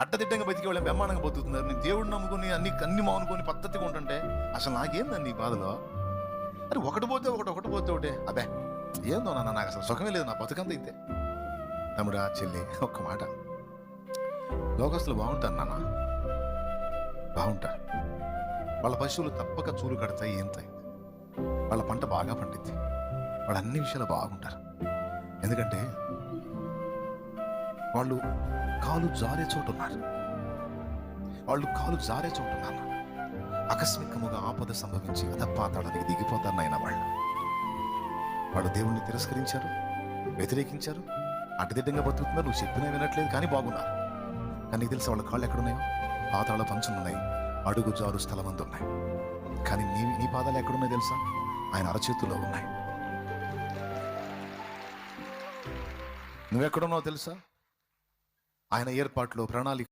అడ్డదిడ్డంగా బతికే వాళ్ళని బ్రహ్మాండంగా బతుకుతున్నారు. నీ దేవుడిని నమ్ముకుని అన్ని మానుకొని పద్ధతిగా ఉంటుంటే అసలు నాకేందండి ఈ బాధలో? అరే ఒకటి పోతే ఒకటి, ఒకటి పోతే ఒకటే. అబ్బే ఏందో నాన్న, నాకు అసలు సుఖమే లేదు, నా బతుకంతా ఇంతే. తమ్ముడా, చెల్లి, ఒక్క మాట, లోకస్తులు బాగుంటారు నాన్న, బాగుంటారు. వాళ్ళ పశువులు తప్పక చూలు కడతాయి, ఏంతాయి, వాళ్ళ పంట బాగా పండిద్ది, వాళ్ళు అన్ని విషయాలు బాగుంటారు. ఎందుకంటే వాళ్ళు కాలు జారే చోటున్నారు, వాళ్ళు కాలు జారే చోటున్నారు. ఆకస్మికముగా ఆపద సంభవించి అధపాతాళానికి దిగిపోతారు నాయన వాళ్ళు దేవుణ్ణి తిరస్కరించారు, వ్యతిరేకించారు, అడ్డదిడ్డంగా బతుకుతున్నారు. నువ్వు చెప్పినా వినట్లేదు, కానీ బాగున్నారు. కానీ నీకు తెలుసా వాళ్ళ కాళ్ళు ఎక్కడున్నాయో? పాతాళ పంచులున్నాయి, అడుగు జారు స్థలమందు ఉన్నాయి. కానీ నీ పాదాలు ఎక్కడున్నాయి తెలుసా? ఆయన అరచేతుల్లో ఉన్నాయి. నువ్వెక్కడున్నావు తెలుసా? ఆయన ఏర్పాట్లో, ప్రణాళిక